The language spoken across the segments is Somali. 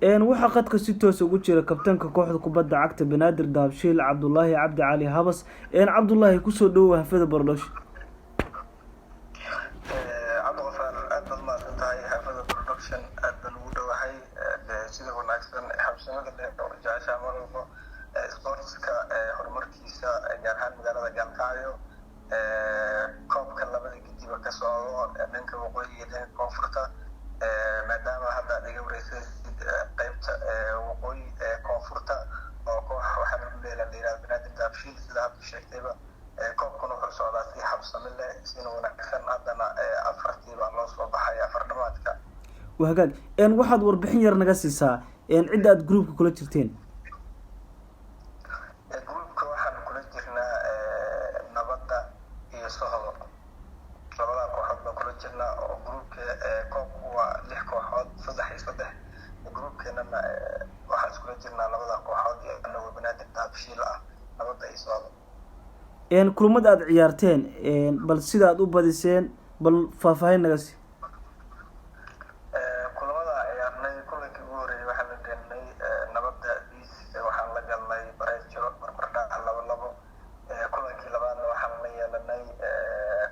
waxaa qadka si toos ugu jira kabtanka kooxda kubadda cagta banaadir daabshiil cabdulaahi cabdi cali habas. cabdulaahi kusoo dhowow hafada barodhosha. cabdiqafaar aad baad mahadsantahay hafada production aad baan ugu dhowahay sida wanaagsan habsamada leh oo jecesha mar walba sportska horumarkiisa gaar ahaan magaalada gaalkacyo koobka labada gidiba ka socdo dhanka waqooyi iyo dhanka koonfurta maadaama hadda aad iga wareysay qaybta waqooyi koonfurta oo koox waxaa lagu leeyahay la yihahdo banaadir daabshiil sida hadda sheegtayba koobkan wuxuu socdaa si habsami leh sina wanaagsan haddana afartii baa loo soo baxay afar dhamaadka. waa hagaag waxaad warbixin yar naga siisaa cidda aad groupka kula jirteen. groupka waxaan kula jirnaa nabadda iyo sohodo labadaa kooxood baan kula jirnaa oo groupka koobku waa 6 kooxood 3 iyo 3 groupkeenana waxaan iskula jirnaa labadaa kooxood iyo anagoo banaadir daabshiil ah nabadda iyo sohodo. kulamada aad ciyaarteen bal sida aad u badiseen bal faahfaahin naga sii. kulamada ciyaarnay kulankii ugu horeeyay waxaan la galnay nabadda diis waxaan la galnay bareejo barbardhac 2-2 kulankii labaadna waxaan la yeelanay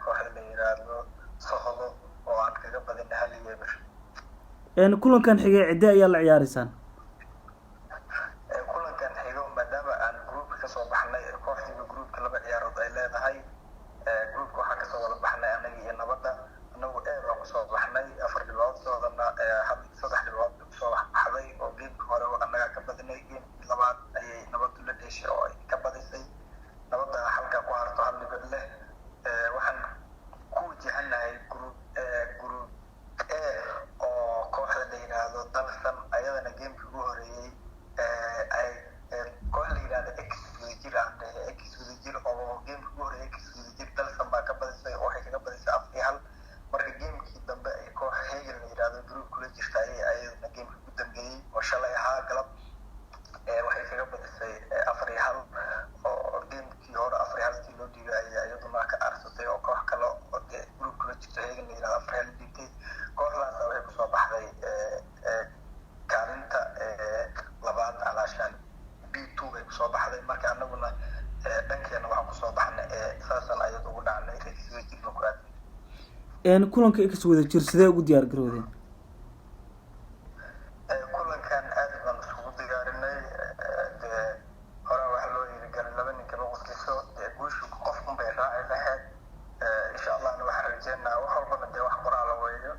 kooxda la yiraahdo sohodo oo aan kaga badinay 1-1. kulankan xigay cidde ayaa la ciyaareysaan. kulankan xigo maadaama aan groupka kasoo baxnay kooxdiiba groupka laba ciyaarood ay leedahay groupka waxaan kasoo wada baxnay anaga iyo nabadda anagu baan kusoo baxnay 4 dhibcood soodana 3 dhibcood kusoo baxday oo geemka hore anaga ka badinay geemkii labaad ayay nabaddu la dheeshay oo ay ka badisay nabadda halkaa ku harto 1 dhibic leh. waxaan ku wajahanahay group A oo kooxda la yiraahdo dalsan ayadana geemkii ugu horeeyay ay koox la yiraahdo X wadajir oo geemkii ugu horeeyay X wadajir dalsan baa ka badisay oo waxay kaga badisay 4-1 marka geemkii dambe ay koox Hegel la yiraahdo group kula jirta ayadana geemkii ugu dambeeyay oo shalay ahaa galab waxay kaga badisay 4-1 oo geemkii hore 4-1 loo dhiibay ayaduna ka aarsatay oo koox kale oo group kula jirta Hegel la yiraahdo 4-1 dhiibtay kooxdaas waxay kusoo baxday kaalinta labaad alaashaan B2 bay kusoo baxday marka anaguna dhankeena waxaan kusoo baxnay saasan ayad ugu dhacnay X wadajirna ku aadnay. kulanka X wadajir sidee ugu diyaar garoodeen. kulankan aad baan isugu diyaarinay hore waxaa loo yiri gal laba ninka lagu qiso guushu qofkun bay raaci lahayd insha allahna waxaan rajeynaa wax walbana wax qoraala weeyo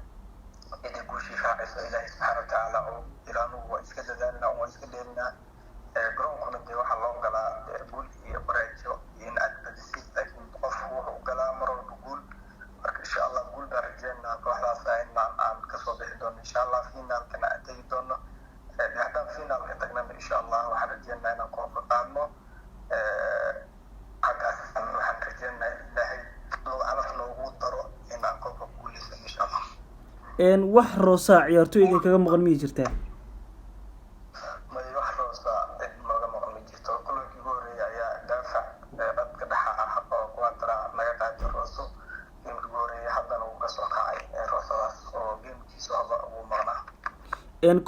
inay guushii raacayso ilaahay subxaana watacaala oo ilaanuhu waa iska dadaalnaa waa iska dheerinaa garoonkuna waxaa loo galaa guul iyo bareejo iyo in aad badisid laakiin qofku wuxuu galaa mar walba guul marka insha allah guul baan rajeynaa kooxdaas aan kasoo bixi doono insha allah finaalkana aan tegi doono haddaan finaalka tagnana insha allah waxaan rajeynaa inaan koobka qaadno xaggaas waxaan rajeynaa in ilaahay calaf noogu daro in aan koobka guuleysano insha allah. wax roosaa ciyaartooyda kaga maqan miyay jirtaa. wax roosaa cid nooga maqan ma jirto kulankii ugu horeeyay ayaa daafac dadka dhexa ah oo kuwantara naga qaatay rooso geemkii ugu horeeyay haddana uu kasoo kacay roosadaas oo geemkiisa haba ugu maqnaa.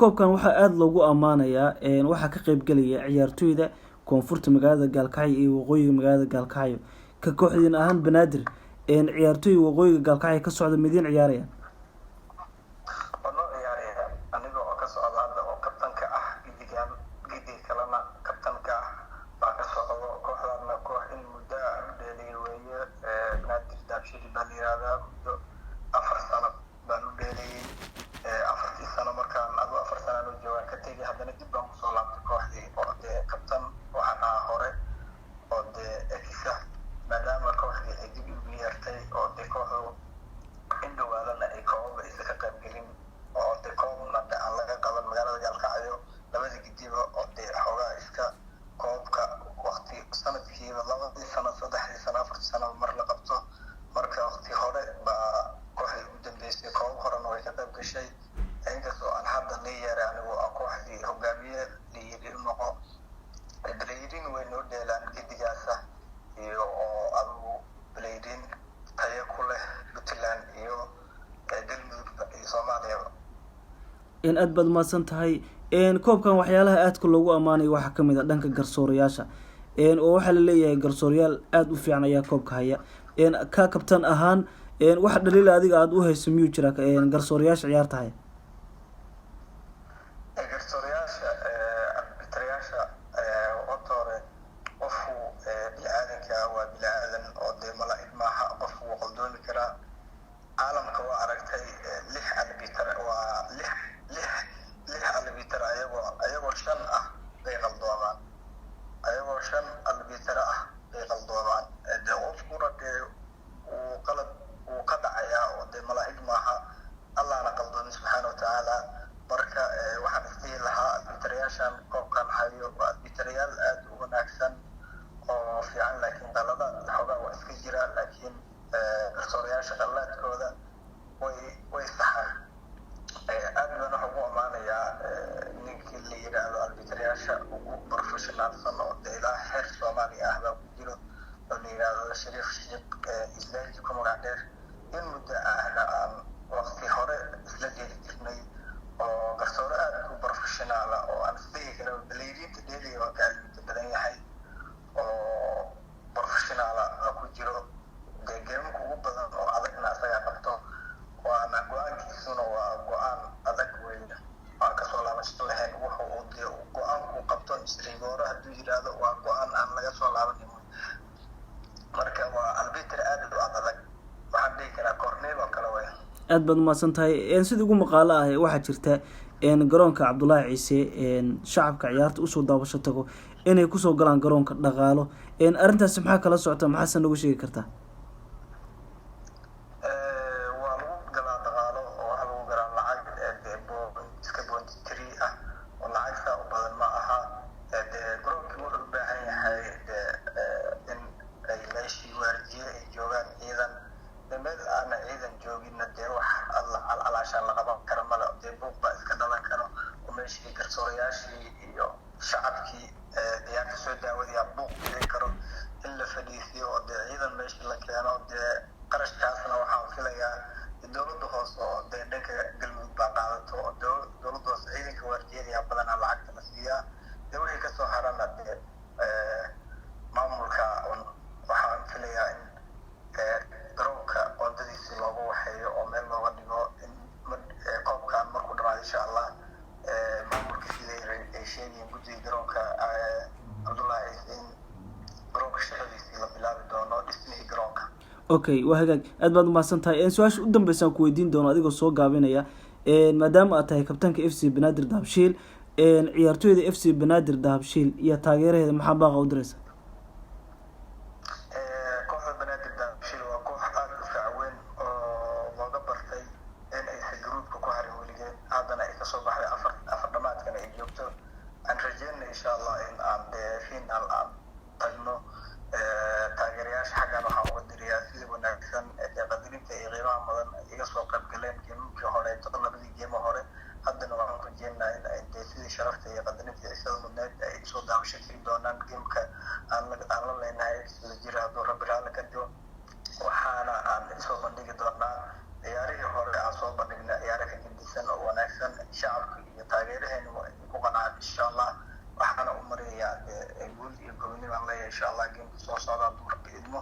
koobkan waxaa aada loogu ammaanayaa waxaa ka qaybgelaya ciyaartooyda koonfurta magaalada gaalkacyo iyo waqooyiga magaalada gaalkacyo ka kooxdiin ahaan banaadir ciyaartooyga waqooyiga gaalkacyo ka socda midiin ciyaarayaan. aniga oo ka socda hadda oo kabtanka ah gidiga kalena kabtanka ah baa ka socdo kooxdana koox in muddo u dheeliyay weeye banaadir daabshiil baa la yihahdaa muddo 4 sano baan u dheeliyey 4 sano markaan aduu 4 sano loo joogaan ka tegay haddana dib baan kusoo laabtay kooxdii oo kabtan waxaan ahaa hore oo X maadaama kooxdii ay dib ugu yeertay oo kooxdu in dhawaadana ay koobaba isa ka qaybgelin oo koobna aan laga qaban magaalada gaalkacyo labada gidiba oo xoogaa iska koobka waqti sanadkiiba 2 sano 3 sano 4 sano mar la qabto marka waqti hore baa kooxdii ugu dambeysay koob horena way ka qayb gashay inkastoo aan hadda la yeeray anigu kooxdii hogaamiye layiri noqo baleydin way noo dheelaan gidigaasa iyo oo adigu baleydin tayo ku leh Puntland iyo galmudug iyo Soomaaliya. aad baad mahadsan tahay. Koobkan waxyaalaha aadka loogu ammaanayo waxaa ka mid ah dhanka garsoorayaasha, oo waxaa la leeyahay garsoorayaal aada u fiican ayaa koobka haya. Ka kabtan ahaan waxa dhaliila adiga aada u hayso miyuu jira garsoorayaasha ciyaarta haya? garsoorayaasha arbitarayaasha horta hore qofku bini-aadanka waa bini-aadan oo dee malaa'ig maaha, qofku wuu qaldoomi karaa. caalamka waa aragtay 6 albitar waa 6 albitar ayagoo 5 ah bay qaldoomaan, ayagoo 5 albitar ah bay qaldoomaan. dee qofkuna dee wuu ka dhacayaa oo dee malaa'ig maaha, allahna qaldoomi subxaana watacaala. marka waxaan isdhihi lahaa arbitarayaashan koobkan hayo waa arbitarayaal aada u wanaagsan oo fiican, laakiin qalada xoogaa waa iska jira, laakiin garsoorayaasha qallaadkooda way saxaan. aad baan waxa ugu ammaanayaa ninkii la yidhaahdo arbitarayaasha ugu professionaalsan oo dee ilaa xeer soomaali ah baa ku jiro oo la yidhaahdo shariif sheekh islaaji ku magac dheer. in muddo ahna aan waqti hore isla jeedi jirnay oo garsoore aada u professionaala oo aan isdhihi karo baleydiinta dheeliga waa kaalinta badan yahay oo professionaala ku jiro. dee geemka ugu badan oo adagna asagaa qabto, waana go-aankiisuna waa go-aan adag weyn aan kasoo laabasho lahayn. wuxuu dee go-aanku qabto isrigoore hadduu yidhaahdo waa go-aan aan laga soo laabanin. marka waa albitar aada u adag, waxaan dhihi karaa cornel oo kale way. aad baad umahadsan tahay. sida ugu maqaalo ah waxaa jirta garoonka cabdullaahi ciise shacabka ciyaarta usoo daabasho tago inay kusoo galaan garoonka dhaqaalo. arrintaasi maxaa kala socota, maxaase nagu sheegi kartaa? waa lagu galaa dhaqaalo oo waxaa lagu galaa lacag dee iska boonditri ah oo lacag saa u badan ma aha. dee garoonkii wuxuu u baahan yahay in ay meeshii waardiye ay joogaan ciidan. meel aana ciidan jooginna dee wax alcalaashaan la qaban karo male, dee buuq baa iska dhalan karo oo meeshii garsoorayaashii iyo shacabkii ciyaarta soo daawadayaa buuq jiri karo. in la fadhiisiyo oo dee ciidan meeshii la keeno, dee qarashkaasna waxaan filayaa dowladda hoose oo dee dhanka galmudug baa qaadato oo dowladda hoose ciidanka waardiyadayaa badanaa lacagta la siiyaa. dee wixii kasoo harana dee maamulka waxaan filayaa in garoonka qoondadiisi loogu waxeeyo oo meel looga dhigo. in koobkan markuu dhamaado insha allah maamulka siday ay sheegayeen guddiga garoonka cabdullaahi ciise in garoonka shaqadiisii la bilaabi doono dhismihii garoonka. okay, waa hagaag. aad baad umahadsan tahay. su-aasha u dambeysaan ku weydiin doono adigoo soo gaabinaya, maadaama aad tahay kabtanka f c banaadir dahabshiil, ciyaartooyda f c banaadir dahabshiil iyo taageeraheeda maxaa baaqa u diraysa? kooxda banaadir dahabshiil waa koox aada u fiican oo looga bartay in aysan gruubka ku harin weligeed, haddana ay kasoo baxday afar dhamaadkana ay joogto. aan rajeynay insha allah in aan dee final aan tagno. taageerayaasha xaggan waxaan uga dirayaa sida wanaagsan dee qadirinta iyo qiimaha mudan iga soo qayb galeen geemamkii hore, labadii geemo hore. haddana waxaan rajeynayaa in ay dee sidii sharafta iyo qadirinta iyo isada mudneed ay soo daawasho tegi doonaan geemka aan la leenahay sida jira hadduu rabbi raalli ka dhigo. waxaana aan isoo bandhigi doonaa ciyaarihii hore aan soo bandhignay ciyaaro ka gedisan oo wanaagsan. shacabka iyo taageeraheena waa ku qanacaan insha allah. waxaana u marayaa guul iyo goboni baan leeyahay insha allah. geemka soo socda hadduu rabbi idmo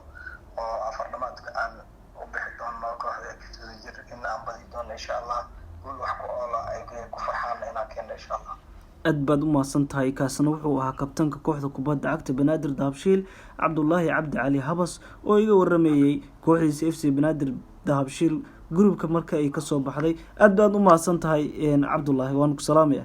oo afar dhamaadka aan u bixi doono kooxda sida jir in aan badi doono insha allah. guul wax ku oola ay ku farxaana inaan keeno insha allah. aad baad u mahadsan tahay. kaasna wuxuu ahaa kabtanka kooxda kubadda cagta banaadir dahabshiil cabdullaahi cabdi cali habas oo iga waramayey kooxdiisa f c banaadir dahabshiil gruubka marka ay kasoo baxday. aad baad u mahadsan tahay cabdullaahi, waan ku salaamaya.